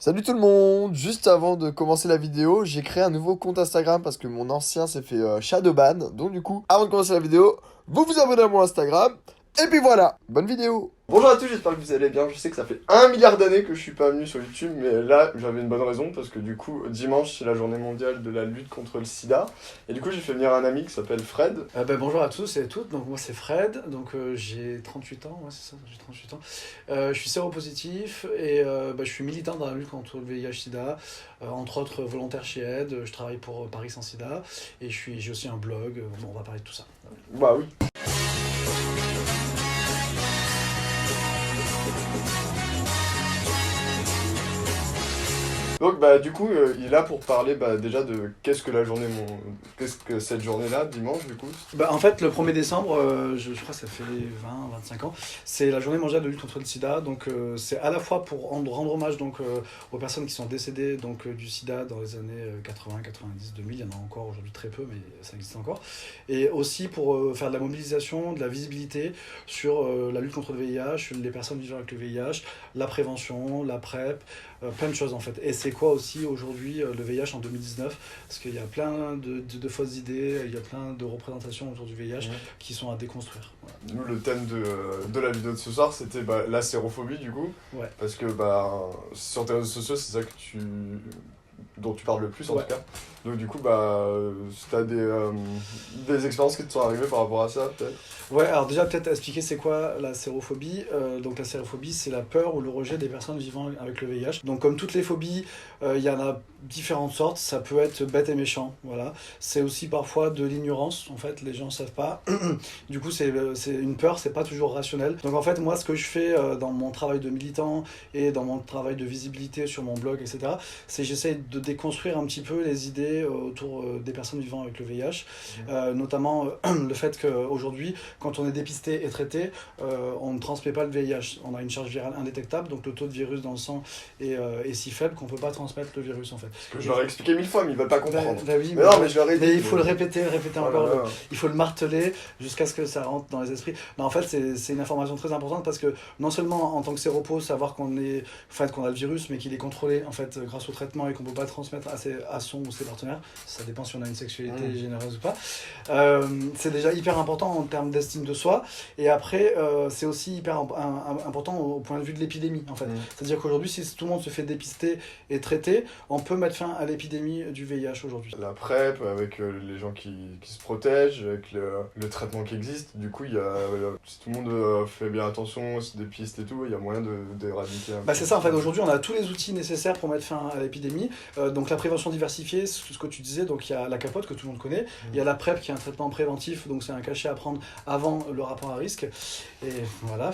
Salut tout le monde! Juste avant de commencer la vidéo, j'ai créé un nouveau compte Instagram parce que mon ancien s'est fait shadowban. Donc du coup, avant de commencer la vidéo, vous vous abonnez à mon Instagram. Et puis voilà, bonne vidéo! Bonjour à tous, j'espère que vous allez bien. Je sais que ça fait 1 milliard d'années que je suis pas venu sur YouTube, mais là j'avais une bonne raison parce que du coup, dimanche c'est la journée mondiale de la lutte contre le sida. Et du coup, j'ai fait venir un ami qui s'appelle Fred. Bonjour à tous et à toutes, donc moi c'est Fred, donc j'ai 38 ans, ouais c'est ça, j'ai 38 ans. Je suis séropositif et je suis militant dans la lutte contre le VIH-Sida, entre autres volontaire chez Aide, je travaille pour Paris sans Sida et j'ai aussi un blog, bon, on va parler de tout ça. Bah oui. Donc bah du coup il est là pour parler déjà de qu'est-ce que cette journée-là, dimanche du coup. En fait le 1er décembre, je crois que ça fait 20-25 ans, c'est la journée mondiale de lutte contre le sida, donc c'est à la fois pour rendre hommage donc, aux personnes qui sont décédées donc, du sida dans les années 80, 90, 2000, il y en a encore aujourd'hui très peu mais ça existe encore, et aussi pour faire de la mobilisation, de la visibilité sur la lutte contre le VIH, les personnes vivant avec le VIH, la prévention, la PrEP, plein de choses en fait. Et c'est quoi aussi aujourd'hui le VIH en 2019, parce qu'il y a plein de fausses idées, il y a plein de représentations autour du VIH qui sont à déconstruire. Voilà. Nous, le thème de la vidéo de ce soir, c'était la sérophobie du coup. Ouais. Parce que sur tes réseaux sociaux, c'est ça dont tu parles le plus en tout cas. Donc du coup, si t'as des expériences qui te sont arrivées par rapport à ça, peut-être. Ouais, alors déjà peut-être expliquer c'est quoi la sérophobie. Donc la sérophobie, c'est la peur ou le rejet des personnes vivant avec le VIH. Donc comme toutes les phobies, il y en a différentes sortes. Ça peut être bête et méchant, voilà. C'est aussi parfois de l'ignorance, en fait, les gens ne savent pas. Du coup, c'est une peur, c'est pas toujours rationnel. Donc en fait, moi, ce que je fais dans mon travail de militant et dans mon travail de visibilité sur mon blog, etc., c'est j'essaie de déconstruire un petit peu les idées autour des personnes vivant avec le VIH, notamment le fait qu'aujourd'hui, quand on est dépisté et traité, on ne transmet pas le VIH. On a une charge virale indétectable, donc le taux de virus dans le sang est si faible qu'on ne peut pas transmettre le virus en fait. Je leur ai expliqué 1000 fois, mais ils ne veulent pas comprendre. Oui, mais non, mais je leur ai dit. Mais il faut le répéter encore. Il faut le marteler jusqu'à ce que ça rentre dans les esprits. Non, en fait, c'est une information très importante parce que non seulement en tant que séropos, savoir qu'on a le virus, mais qu'il est contrôlé en fait grâce au traitement et qu'on ne peut pas transmettre à son ou ses partenaires, ça dépend si on a une sexualité généreuse ou pas, c'est déjà hyper important en termes d'estime de soi. Et après, c'est aussi hyper important au point de vue de l'épidémie en fait. C'est-à-dire qu'aujourd'hui, si tout le monde se fait dépister et traiter, on peut mettre fin à l'épidémie du VIH aujourd'hui. La PrEP, avec les gens qui se protègent, avec le traitement qui existe, du coup, si tout le monde fait bien attention, se dépiste et tout, il y a moyen d'éradiquer. C'est ça en fait, aujourd'hui on a tous les outils nécessaires pour mettre fin à l'épidémie. Donc la prévention diversifiée, ce que tu disais, donc il y a la capote que tout le monde connaît, il y a la PrEP qui est un traitement préventif, donc c'est un cachet à prendre avant le rapport à risque, et voilà,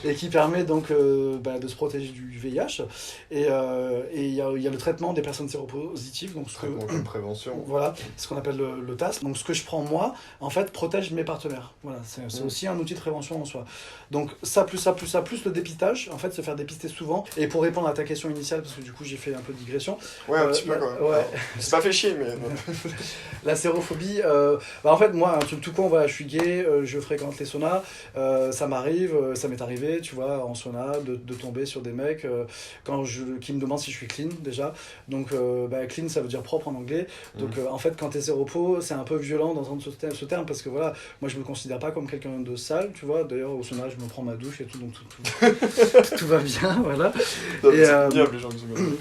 et qui permet donc de se protéger du VIH. Et il y a le traitement des personnes séropositives, donc comme prévention. Voilà, ce qu'on appelle le TAS. Donc ce que je prends moi, en fait, protège mes partenaires. Voilà, c'est aussi un outil de prévention en soi. Donc ça, plus le dépistage, en fait, se faire dépister souvent. Et pour répondre à ta question initiale, parce que du coup j'ai fait un peu de digression. Ouais, un petit peu quand même. Ouais. C'est pas fait chier, mais... La sérophobie, en fait, moi, un truc tout con, voilà, je suis gay, je fréquente les saunas, ça m'est arrivé, tu vois, en sauna, de tomber sur des mecs qui me demandent si je suis clean, déjà. Donc, clean, ça veut dire propre en anglais. Donc, en fait, quand t'es séropo, c'est un peu violent d'entendre ce terme, parce que voilà, moi, je me considère pas comme quelqu'un de sale, tu vois. D'ailleurs, au sauna, je me prends ma douche et tout, donc tout va bien, voilà.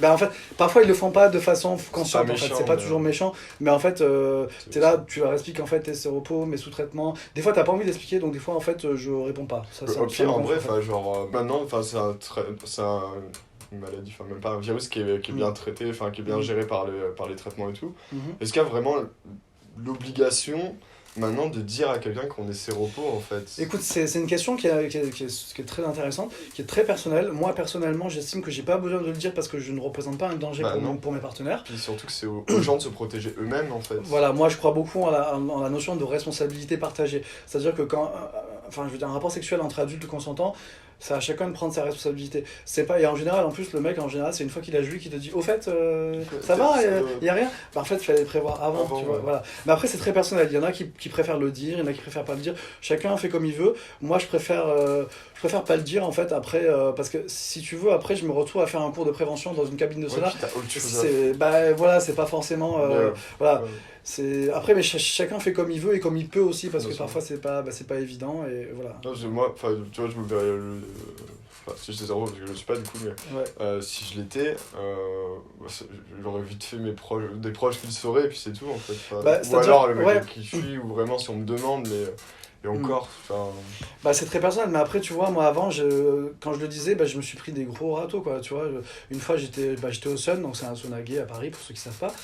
En fait, parfois, ils le font pas de façon consciente, en fait, c'est pas toujours méchant, mais en fait, t'es là, tu leur expliques en fait t'es séropo, mais sous traitement. Des fois t'as pas envie d'expliquer, donc des fois en fait je réponds pas. Au pire, en vrai, maintenant, c'est une maladie, même pas un virus qui est bien traité, qui est bien géré par les traitements et tout. Est-ce qu'il y a vraiment l'obligation maintenant de dire à quelqu'un qu'on est séropo en fait? Écoute, c'est une question qui est très intéressante, qui est très personnelle. Moi personnellement, j'estime que j'ai pas besoin de le dire parce que je ne représente pas un danger pour mes partenaires. Puis surtout que c'est aux gens de se protéger eux-mêmes en fait. Voilà, moi je crois beaucoup en la notion de responsabilité partagée. C'est-à-dire que un rapport sexuel entre adultes consentants, C'est à chacun de prendre sa responsabilité. C'est pas, et en général, en plus, le mec, en général, c'est une fois qu'il a joué qui te dit, au fait, ça va, y a rien. Bah, en fait, il fallait prévoir avant, tu vois, ouais. voilà. Mais après, c'est très personnel. Il y en a qui préfèrent le dire, il y en a qui préfèrent pas le dire. Chacun fait comme il veut. Moi, je préfère pas le dire, en fait, après, parce que si tu veux, après, je me retrouve à faire un cours de prévention dans une cabine de Ouais, sauna. puis t'as autre chose à C'est, bah, voilà, c'est pas forcément, Ouais. voilà. Ouais. Après, mais chacun fait comme il veut et comme il peut aussi, parce Bien que sûr. parfois, c'est pas évident, et voilà. Non, moi, enfin, tu vois, je me verrais. Enfin, si j'étais zéro, parce que je le suis pas du coup, mais Ouais. si je l'étais, j'aurais vite fait des proches qui le sauraient, et puis c'est tout en fait. Enfin, Bah, ou c'est-à-dire, alors le mec ouais. avec qui je suis, ou vraiment si on me demande, mais. Et encore, enfin. Bah, c'est très personnel, mais après, tu vois, moi avant, quand je le disais, bah, je me suis pris des gros râteaux, quoi. Tu vois, une fois, j'étais au Sun, donc c'est un sauna gay à Paris, pour ceux qui savent pas.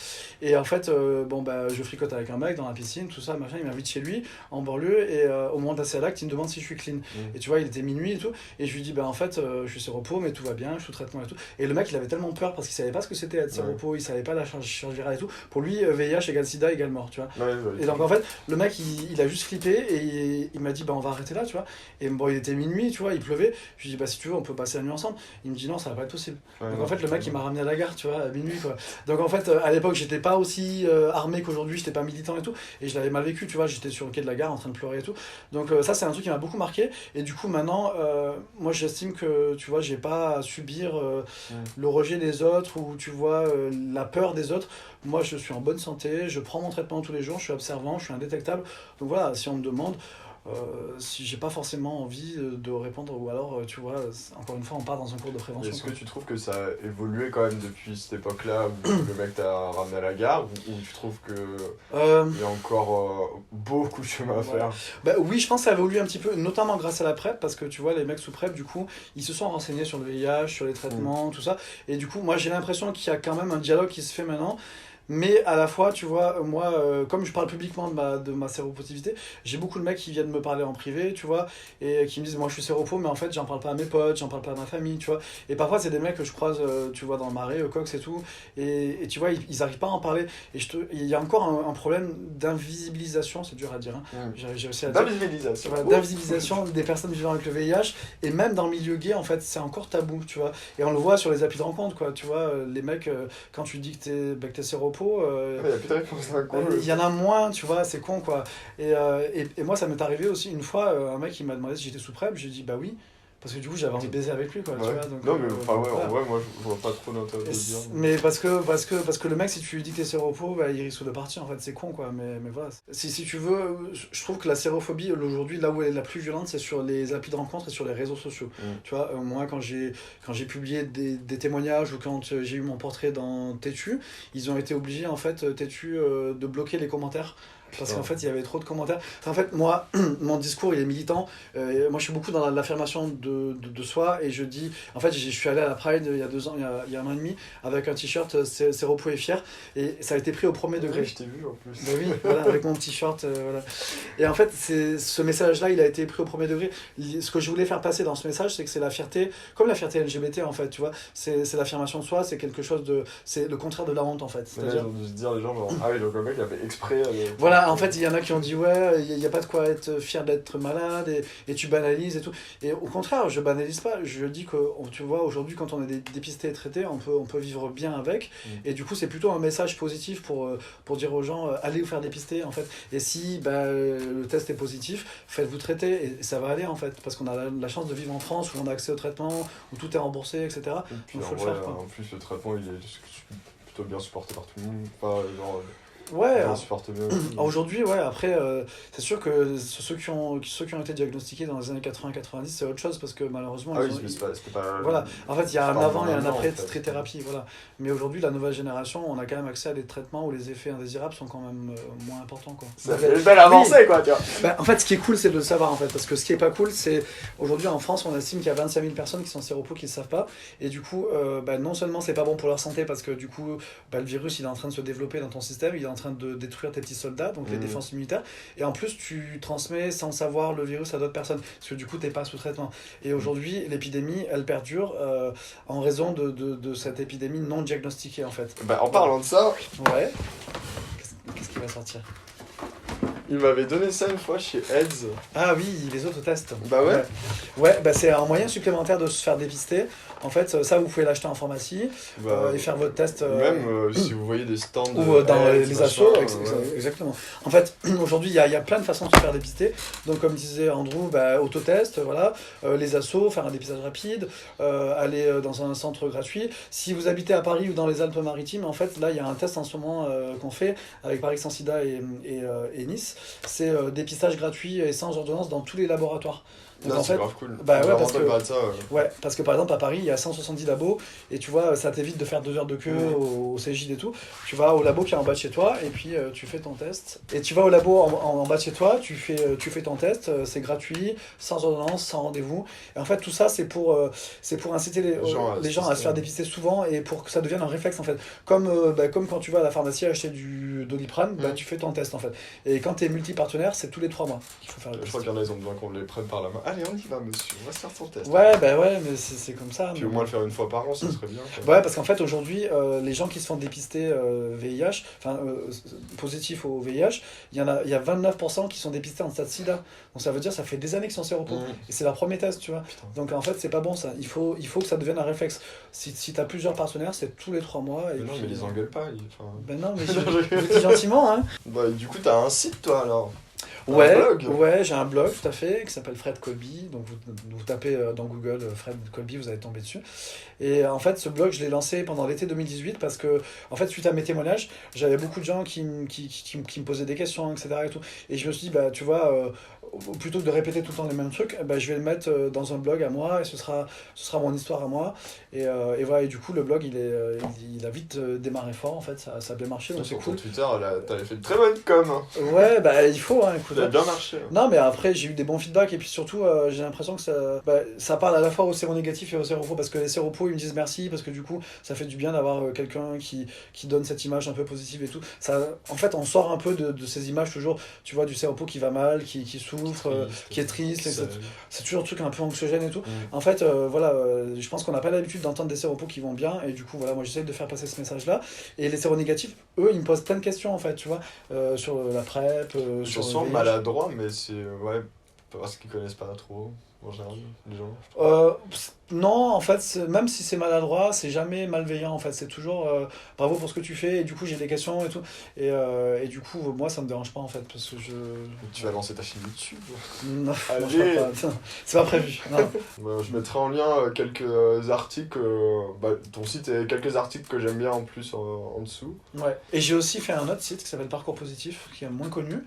Et en fait, bon, bah, je fricote avec un mec dans la piscine, tout ça, machin, il m'invite chez lui, en banlieue, et au moment d'asser à l'acte, il me demande si je suis clean. Et tu vois, il était minuit et tout, et je lui dis, bah, en fait, je suis séropos, mais tout va bien, je suis sous traitement et tout. Et le mec, il avait tellement peur parce qu'il savait pas ce que c'était être séropos, il savait pas la charge virale et tout. Pour lui, VIH égale sida égale mort, tu vois. Ouais, Et donc, en fait, le mec, il a juste flippé, et il m'a dit, bah, on va arrêter là, tu vois. Et bon, il était minuit, tu vois, il pleuvait. Je lui dis, bah, si tu veux, on peut passer la nuit ensemble. Il me dit, non, ça va pas être possible. ouais, Donc, non, en fait, le mec, il m'a ramené à la gare, tu vois, à minuit, quoi. Donc, en fait, à l'époque, j'étais pas aussi armé qu'aujourd'hui, j'étais pas militant et tout. Et je l'avais mal vécu, tu vois, j'étais sur le quai de la gare en train de pleurer et tout. Donc, ça, c'est un truc qui m'a beaucoup marqué. Et du coup, maintenant, moi, j'estime que, tu vois, j'ai pas à subir le rejet des autres ou, tu vois, la peur des autres. Moi, je suis en bonne santé, je prends mon traitement tous les jours, je suis observant, je suis indétectable. Donc, voilà, si on me demande. Si j'ai pas forcément envie de répondre, ou alors, tu vois, encore une fois, on part dans un cours de prévention. Est-ce que tu trouves que ça a évolué quand même depuis cette époque-là où le mec t'a ramené à la gare, ou tu trouves que il y a encore beaucoup de chemin à faire? Bah, oui, je pense que ça a évolué un petit peu, notamment grâce à la PrEP, parce que tu vois, les mecs sous PrEP, du coup, ils se sont renseignés sur le VIH, sur les traitements, tout ça. Et du coup, moi, j'ai l'impression qu'il y a quand même un dialogue qui se fait maintenant. Mais à la fois, tu vois, moi, comme je parle publiquement de ma séropositivité, j'ai beaucoup de mecs qui viennent me parler en privé, tu vois, et qui me disent, moi je suis séropo, mais en fait, j'en parle pas à mes potes, j'en parle pas à ma famille, tu vois. Et parfois, c'est des mecs que je croise, tu vois, dans le marais, au Cox et tout, et tu vois, ils arrivent pas à en parler. Et il y a encore un problème d'invisibilisation, c'est dur à dire, hein. J'ai réussi à dire. D'invisibilisation. Voilà, d'invisibilisation des personnes vivant avec le VIH, et même dans le milieu gay, en fait, c'est encore tabou, tu vois. Et on le voit sur les applis de rencontre, quoi, tu vois, les mecs, quand tu dis que t'es séropo, Il n'y a plus de réponse d'un coup. il y en a moins, tu vois, c'est con, quoi. Et moi, ça m'est arrivé aussi une fois, un mec il m'a demandé si j'étais sous PrEP, j'ai dit bah oui, parce que du coup j'avais envie de baiser avec lui, quoi, tu Ouais. vois. Donc, Non, mais enfin, ouais, voilà. en vrai, moi je vois pas trop l'intérêt de le dire. Mais parce que le mec, si tu lui dis que t'es séropo, bah, il risque de partir, en fait, c'est con, quoi. Mais voilà. Si tu veux, je trouve que la sérophobie, aujourd'hui, là où elle est la plus violente, c'est sur les applis de rencontre et sur les réseaux sociaux. Tu vois, moi, quand j'ai publié des témoignages ou quand j'ai eu mon portrait dans Tétu, ils ont été obligés, en fait, Tétu, de bloquer les commentaires. Parce qu'en fait, il y avait trop de commentaires. En fait, moi, mon discours, il est militant. Moi, je suis beaucoup dans l'affirmation de soi. Et je dis... En fait, je suis allé à la Pride il y a 2 ans, il y a 1 an et demi, avec un t-shirt Séropo est fier. Et ça a été pris au premier degré. Oui, je t'ai vu en plus. Ben oui, voilà, avec mon t-shirt. Voilà. Et en fait, ce message-là, il a été pris au premier degré. Ce que je voulais faire passer dans ce message, c'est que c'est la fierté, comme la fierté LGBT, en fait, tu vois. C'est l'affirmation de soi, c'est quelque chose de... C'est le contraire de la honte, en fait. C'est-à-dire... de se dire, les gens, genre, ah oui, donc le mec, il avait exprès... Voilà, en fait, il y en a qui ont dit, ouais, il n'y a pas de quoi être fier d'être malade, et tu banalises et tout. Et au contraire, je banalise pas. Je dis que, tu vois, aujourd'hui, quand on est dépisté et traité, on peut vivre bien avec. Et du coup, c'est plutôt un message positif pour dire aux gens, allez vous faire dépister, en fait. Et si le test est positif, faites-vous traiter, et ça va aller, en fait. Parce qu'on a la chance de vivre en France, où on a accès au traitement, où tout est remboursé, etc. Et puis, Donc, faut le vrai, faire, quoi. en plus, le traitement, il est plutôt bien supporté par tout le monde. Enfin, genre... Ouais, on supporte bien. aujourd'hui, ouais, après, c'est sûr que ceux qui ont été diagnostiqués dans les années 80-90, c'est autre chose parce que malheureusement. Ah oui, mais c'était pas. Voilà, en fait, il y a un avant et un après en fait. trithérapie, voilà. Mais aujourd'hui, la nouvelle génération, on a quand même accès à des traitements où les effets indésirables sont quand même moins importants, quoi. Ça fait une belle avancée, quoi, tu vois. Bah, en fait, ce qui est cool, c'est de le savoir, en fait, parce que ce qui est pas cool, c'est aujourd'hui en France, on estime qu'il y a 25 000 personnes qui sont séropos qui ne savent pas, et du coup, non seulement c'est pas bon pour leur santé, parce que du coup, le virus, il est en train de se développer dans ton système, il est en train de détruire tes petits soldats, donc les défenses immunitaires, et en plus, tu transmets sans savoir le virus à d'autres personnes, parce que du coup, t'es pas sous traitement. Et aujourd'hui, l'épidémie, elle perdure en raison de cette épidémie non diagnostiquée, en fait. Bah, en parlant de ça, Ouais. Qu'est-ce qui va sortir? Il m'avait donné ça une fois chez Eds. Ah oui, les autotests. Bah ouais. Ouais, bah c'est un moyen supplémentaire de se faire dépister. En fait, ça, vous pouvez l'acheter en pharmacie Bah, et faire votre test. même si vous voyez des stands Ou dans Eds, les machin, assos, ouais. exactement. En fait, aujourd'hui, il y a plein de façons de se faire dépister. Donc, comme disait Andrew, bah, autotest, voilà. Les assos, faire un dépistage rapide, aller dans un centre gratuit. Si vous habitez à Paris ou dans les Alpes-Maritimes, en fait, là, il y a un test en ce moment qu'on fait avec Paris Sans Sida et Nice. C'est dépistage gratuit et sans ordonnance dans tous les laboratoires. Donc, Non, en c'est fait, grave cool. bah ouais, Vraiment parce que, pas de ça. ouais, parce que par exemple à Paris, il y a 170 labos et tu vois, ça t'évite de faire 2 heures de queue au CJ et tout. Tu vas au labo qui est en bas de chez toi et puis tu fais ton test. Et tu vas au labo en bas de chez toi, tu fais ton test, c'est gratuit, sans ordonnance, sans rendez-vous. Et en fait, tout ça, c'est pour inciter les gens à se faire dépister souvent et pour que ça devienne un réflexe en fait. Comme quand tu vas à la pharmacie acheter du Doliprane, bah, tu fais ton test en fait. Et quand tu es multipartenaire, c'est tous les 3 mois qu'il faut faire le Je test. crois qu'il y en a, ils ont besoin qu'on les prenne par la main. Allez, on y va, monsieur, on va se faire son test. Ouais, bah ouais, mais c'est comme ça. Puis mais au moins bon. le faire une fois par an, ça serait bien. Quoi. Ouais, parce qu'en fait, aujourd'hui, les gens qui se font dépister VIH, enfin, positifs au VIH, il y a 29% qui sont dépistés en stade sida. Donc ça veut dire ça fait des années qu'ils sont séropos. Et c'est leur premier test, tu vois. Putain. Donc en fait, c'est pas bon ça. Il faut que ça devienne un réflexe. Si t'as plusieurs partenaires, c'est tous les 3 mois. Et Mais non, puis, mais les engueule pas. Enfin... Ben non, mais je vous dis gentiment, hein. Bah, du coup, t'as un site, toi, alors. Ouais, Un blog. ouais, j'ai un blog tout à fait qui s'appelle Fred Colby. Donc vous tapez dans Google Fred Colby, vous allez tomber dessus. Et en fait, ce blog, je l'ai lancé pendant l'été 2018 parce que, en fait, suite à mes témoignages, j'avais beaucoup de gens qui me posaient des questions, etc. Et tout. Et je me suis dit, bah, tu vois, plutôt que de répéter tout le temps les mêmes trucs, bah, je vais le mettre dans un blog à moi et ce sera mon histoire à moi. Et voilà, et du coup, le blog, il a vite démarré fort, en fait, ça a bien marché, donc c'est Sur cool. ton Twitter, là, t'avais fait de très bonne com. Hein. Ouais, bah, il faut, hein, écoute. Ça a bien marché. Hein. Non, mais après, j'ai eu des bons feedbacks et puis surtout, j'ai l'impression que ça parle à la fois aux séronégatifs et aux séropos parce que les séropos, ils me disent merci parce que du coup, ça fait du bien d'avoir quelqu'un qui donne cette image un peu positive et tout. Ça, en fait, on sort un peu de ces images toujours, tu vois, du séropo qui va mal, qui souffre, qui est triste, c'est toujours un truc un peu anxiogène et tout. En fait, voilà, je pense qu'on n'a pas l'habitude d'entendre des séropos qui vont bien et du coup, voilà, moi j'essaie de faire passer ce message-là. Et les séronégatifs, eux, ils me posent plein de questions en fait, tu vois, sur la PrEP, Je sur sens le VIH. maladroit, mais c'est. Ouais, parce qu'ils connaissent pas trop, en général, les gens. Non, en fait, même si c'est maladroit, c'est jamais malveillant. En fait, c'est toujours bravo pour ce que tu fais. Et du coup, j'ai des questions et tout. Et du coup, moi, ça me dérange pas en fait parce que Tu vas lancer ta chaîne YouTube. Non, Allez. non, je crois pas. C'est pas prévu. Non. Bah, je mettrai en lien quelques articles. Bah, ton site et quelques articles que j'aime bien en plus en dessous. Ouais. Et j'ai aussi fait un autre site qui s'appelle Parcours Positif, qui est moins connu.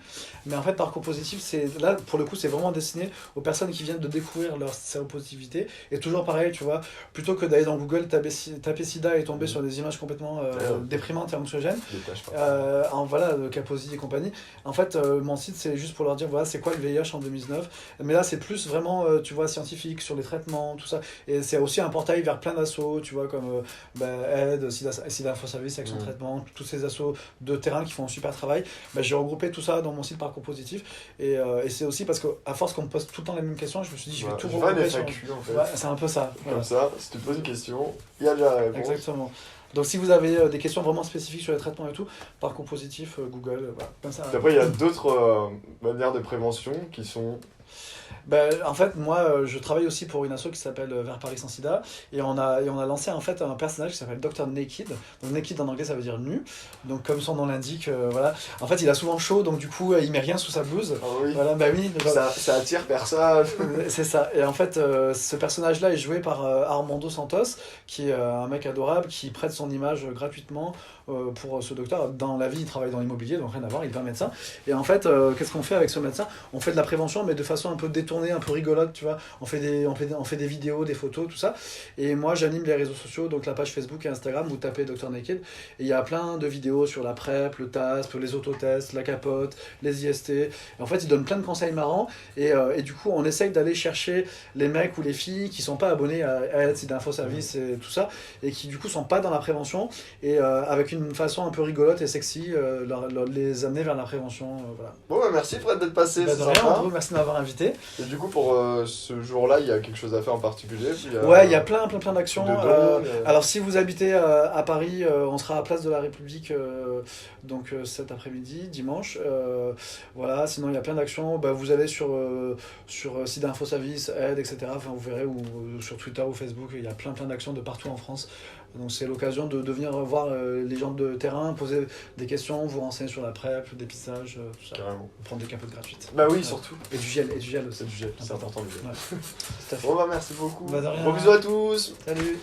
Mais en fait, Parcours Positif, c'est là pour le coup, c'est vraiment destiné aux personnes qui viennent de découvrir leur séropositivité. Et toujours pareil, tu vois, plutôt que d'aller dans Google, taper sida et tomber sur des images complètement déprimantes et anxiogènes, voilà, de Kaposi et compagnie. En fait, mon site, c'est juste pour leur dire, voilà, c'est quoi le VIH en 2019. Mais là, c'est plus vraiment, tu vois, scientifique, sur les traitements, tout ça. Et c'est aussi un portail vers plein d'assos, tu vois, comme Aide, Sida Info Service avec son traitement, tous ces assos de terrain qui font un super travail. J'ai regroupé tout ça dans mon site Parcours Positif. Et c'est aussi parce qu'à force qu'on me pose tout le temps les mêmes questions, je me suis dit, je vais tout regrouper sur... en fait. Ouais, c'est un peu ça. Comme Voilà. ça, si tu te poses une question, il y a déjà la réponse. Exactement. Donc si vous avez des questions vraiment spécifiques sur les traitements et tout, Parcours Positif, Google, voilà, comme ça. Puis après, il y a d'autres manières de prévention qui sont... En fait, moi, je travaille aussi pour une asso qui s'appelle Vers Paris Sans Sida, et on a lancé en fait un personnage qui s'appelle Dr Naked. Donc Naked en anglais, ça veut dire nu. Donc comme son nom l'indique, voilà. En fait, il a souvent chaud, donc du coup, il met rien sous sa blouse. Ah oui. Voilà, oui. Ça attire personne. C'est ça. Et en fait, ce personnage-là est joué par Armando Santos, qui est un mec adorable, qui prête son image gratuitement pour ce docteur. Dans la vie, il travaille dans l'immobilier, donc rien à voir, il est pas médecin. Et en fait, qu'est-ce qu'on fait avec ce médecin? On fait de la prévention, mais de façon un peu détournée, un peu rigolote, tu vois. On fait des vidéos, des photos, tout ça. Et moi, j'anime les réseaux sociaux, donc la page Facebook et Instagram, vous tapez Dr Naked, et il y a plein de vidéos sur la PrEP, le TASP, les autotests, la capote, les IST. Et en fait, il donne plein de conseils marrants, et du coup, on essaye d'aller chercher les mecs ou les filles qui sont pas abonnés à Aide, Sida Info Service et tout ça, et qui du coup sont pas dans la prévention, et avec une façon un peu rigolote et sexy, les amener vers la prévention. Voilà. Bon, bah merci Fred d'être passé. De rien, Andrew, merci de m'avoir invité. Et du coup, pour ce jour-là, il y a quelque chose à faire en particulier? Ouais, il y a plein d'actions. de dons, Alors, si vous habitez à Paris, on sera à Place de la République donc cet après-midi, dimanche. Voilà, sinon il y a plein d'actions. Bah, vous allez sur Sida Info Service, Aide, etc. Enfin, vous verrez, ou sur Twitter ou Facebook, il y a plein d'actions de partout en France. Donc c'est l'occasion de venir voir les gens de terrain, poser des questions, vous renseigner sur la PrEP, le dépistage, tout ça. Carrément. Prendre des capotes gratuites. Bah oui, surtout. Et du gel aussi. C'est du gel, c'est important le gel. Ouais. Tout à fait. Bon bah merci beaucoup. Bah, de rien. Gros bisous à tous. Salut.